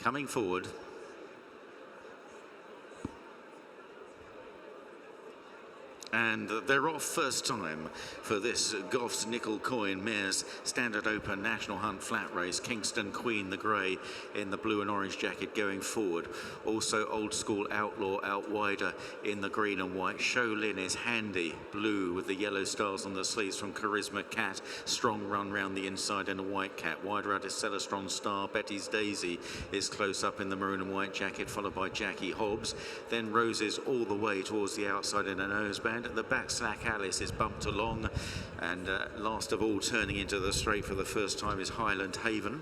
coming forward. And they're off first time for this Goff's Nickel Coin Mares Standard Open National Hunt Flat Race. Kingston Queen, the grey, in the blue and orange jacket going forward. Also Old School Outlaw out wider in the green and white. Seo Linn is handy, blue with the yellow stars on the sleeves from Charisma Cat. Strong run round the inside in a white cat. Wider out is Celestron Star. Betty's Daisy is close up in the maroon and white jacket, followed by Jackie Hobbs. Then Roses all the way towards the outside in a noseband. At the back, Slack Alice is bumped along, and last of all, turning into the straight for the first time, is Highland Haven.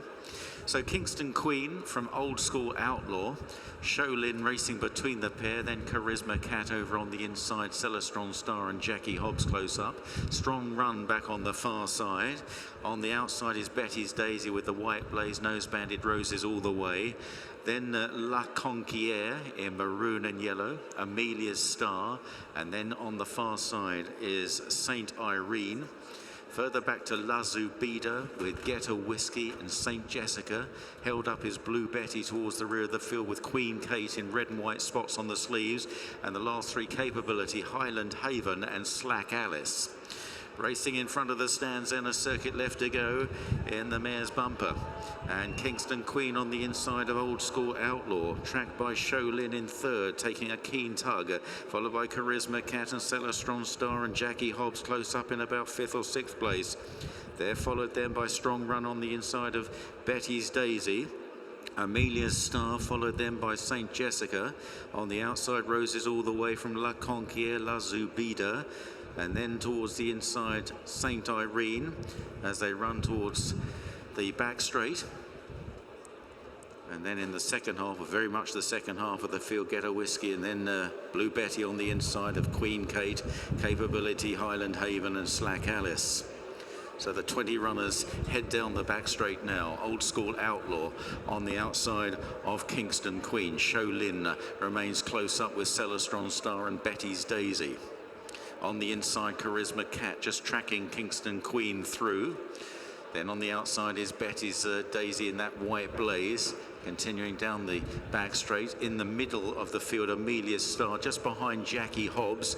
So Kingston Queen from Old School Outlaw, Seo Linn racing between the pair, then Charisma Cat over on the inside, Celestron Star and Jackie Hobbs close up. Strong run back on the far side. On the outside is Betty's Daisy with the white blaze, nose-banded Roses all the way. Then La Conquière in maroon and yellow, Amelia's Star, and then on the far side is Saint Irene. Further back to La Zubida with Get a Whiskey and St. Jessica. Held up is Blue Betty towards the rear of the field with Queen Kate in red and white spots on the sleeves. And the last three, Capability, Highland Haven and Slack Alice. Racing in front of the stands and a circuit left to go in the mare's bumper. And Kingston Queen on the inside of Old School Outlaw, tracked by Seo Linn in third, taking a keen tug, followed by Charisma Cat and Celestron Star and Jackie Hobbs close up in about 5th or 6th place. They're followed then by Strong Run on the inside of Betty's Daisy. Amelia's Star followed then by St. Jessica. On the outside, Roses all the way from La Conquière, La Zubida. And then towards the inside, Saint Irene as they run towards the back straight. And then in the second half, or very much the second half of the field, Get a Whiskey, and then Blue Betty on the inside of Queen Kate, Capability, Highland Haven and Slack Alice. So the 20 runners head down the back straight now. Old School Outlaw on the outside of Kingston Queen. Seo Linn remains close up with Celestron Star and Betty's Daisy. On the inside, Charisma Cat just tracking Kingston Queen through. Then on the outside is Betty's Daisy in that white blaze, continuing down the back straight. In the middle of the field, Amelia's Star, just behind Jackie Hobbs,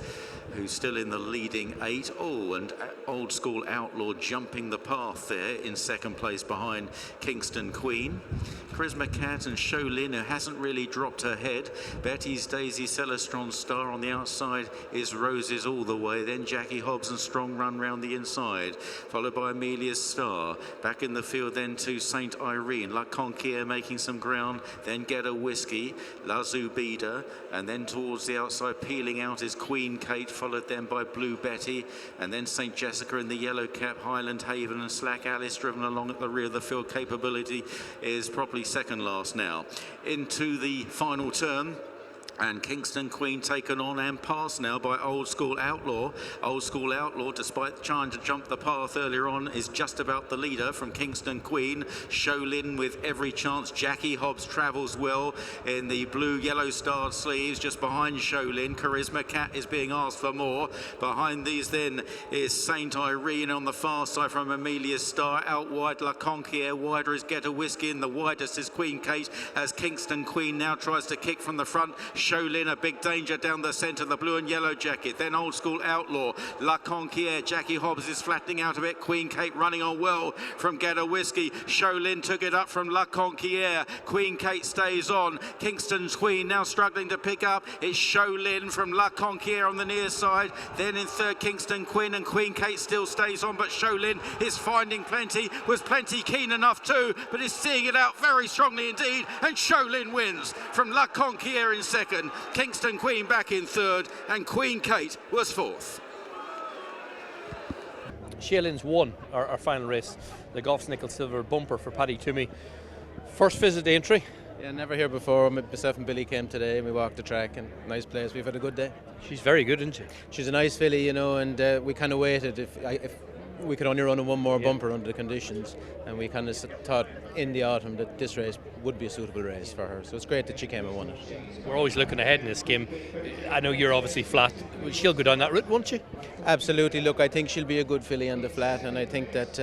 who's still in the leading 8. Oh, and Old School Outlaw jumping the path there in second place behind Kingston Queen. Charisma Cat and Seo Linn, who hasn't really dropped her head. Betty's Daisy, Celestron Star. On the outside is Roses all the way. Then Jackie Hobbs and Strong Run round the inside, followed by Amelia's Star. Back in the field then to Saint Irene. La Conquière making some ground. Then Get a Whiskey, La Zubida. And then towards the outside, peeling out is Queen Kate, followed then by Blue Betty. And then St. Jessica in the yellow cap, Highland Haven and Slack Alice driven along at the rear of the field. Capability is probably second last now. Into the final turn. And Kingston Queen taken on and passed now by Old School Outlaw. Old School Outlaw, despite trying to jump the path earlier on, is just about the leader from Kingston Queen. Seo Linn with every chance. Jackie Hobbs travels well in the blue yellow starred sleeves just behind Seo Linn. Charisma Cat is being asked for more. Behind these then is Saint Irene on the far side from Amelia's Star. Out wide La Conquière, wider is Get a Whiskey, and the widest is Queen Kate as Kingston Queen now tries to kick from the front. Seo Linn a big danger down the centre, the blue and yellow jacket. Then Old School Outlaw, La Conquière, Jackie Hobbs is flattening out of it. Queen Kate running on well from Get a Whiskey. Seo Linn took it up from La Conquière. Queen Kate stays on. Kingston's Queen now struggling to pick up. It's Seo Linn from La Conquière on the near side. Then in third, Kingston Queen, and Queen Kate still stays on, but Seo Linn is finding plenty, was plenty keen enough too, but is seeing it out very strongly indeed, and Seo Linn wins from La Conquière in second. Kingston Queen back in third, and Queen Kate was fourth. Seo Linn's won our final race, the Goff's Nickel Silver bumper for Paddy Twomey. First visit to Aintree. Yeah, never here before. Myself and Billy came today and we walked the track, and nice place. We've had a good day. She's very good, isn't she? She's a nice filly, you know, and we kind of waited if we could only run in one more bumper under the conditions, and we kind of thought in the autumn that this race would be a suitable race for her. So it's great that she came and won it. We're always looking ahead in this game. I know you're obviously flat. She'll go down that route, won't she? Absolutely. Look, I think she'll be a good filly on the flat, and I think that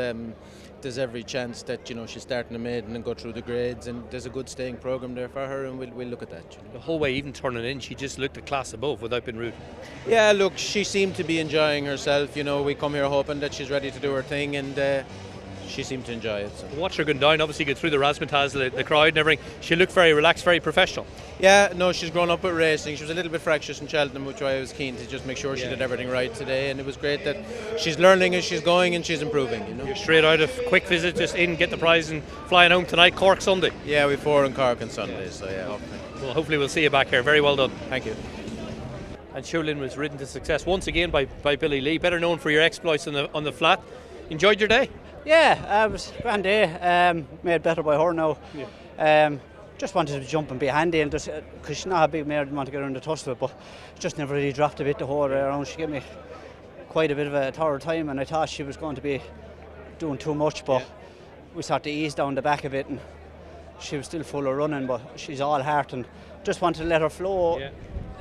there's every chance that she's starting a maiden and go through the grades, and there's a good staying programme there for her, and we'll look at that. The whole way, even turning in, she just looked a class above without being rude. Yeah, look, she seemed to be enjoying herself. We come here hoping that she's ready to do her thing, and she seemed to enjoy it. So. Watch her going down, obviously get through the razzmatazz, the crowd and everything. She looked very relaxed, very professional. Yeah, no, she's grown up with racing. She was a little bit fractious in Cheltenham, which I was keen to just make sure she did everything right today, and it was great that she's learning as she's going and she's improving. You're straight out of quick visit, just in, get the prize and flying home tonight, Cork Sunday. Yeah, we've 4 in Cork on Sunday, so yeah. Well, hopefully we'll see you back here. Very well done. Thank you. And Seo Linn was ridden to success once again by Billy Lee, better known for your exploits on the flat. Enjoyed your day? Yeah, it was a grand day. Made better by her now. Yeah. Just wanted to jump and be handy, and because she's not a big mare, didn't want to get her in the touch of it, but just never really dropped a bit the whole way around. She gave me quite a bit of a thorough time, and I thought she was going to be doing too much, but we sort of eased down the back a bit, and she was still full of running, but she's all heart, and just wanted to let her flow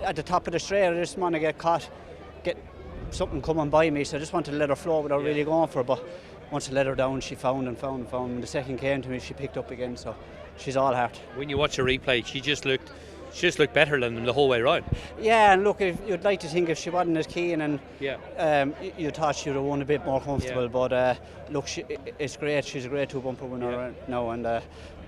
at the top of the straight. I just want to get something coming by me, so I just wanted to let her flow without really going for it, but once I let her down, she found. When the second came to me, she picked up again, so she's all heart. When you watch her replay, she just looked better than them the whole way round. Yeah, and look, you'd like to think if she wasn't as keen, and you thought she would have won a bit more comfortable, but look, it's great. She's a great 2-bumper winner now, and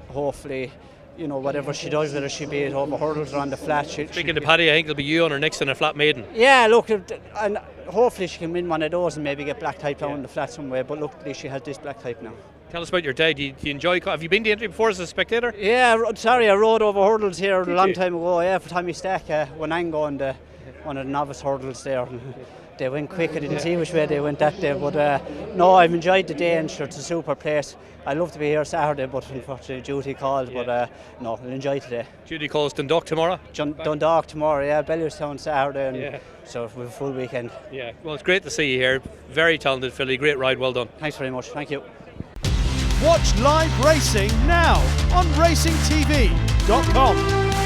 hopefully, whatever she does, whether she be it over hurdles or on the flat. Speaking to Paddy, I think it'll be you on her next in a flat maiden. Yeah, look, and hopefully she can win one of those and maybe get black type down in the flat somewhere, but look, at least she has this black type now. Tell us about your day. Do you enjoy? Have you been to Aintree before as a spectator? Yeah, I rode over hurdles here a long time ago. Yeah, for Tommy Stack, Wanango, and one of the novice hurdles there. They went quick. I didn't see which way they went that day, but no, I've enjoyed the day, and it's a super place. I'd love to be here Saturday, but unfortunately duty called. But no, I'll enjoy today. Duty calls Dundalk tomorrow. Dundalk tomorrow. Yeah, Bellewstown Saturday, and so we have a full weekend. Yeah, well, it's great to see you here. Very talented filly. Great ride. Well done. Thanks very much. Thank you. Watch live racing now on racingtv.com.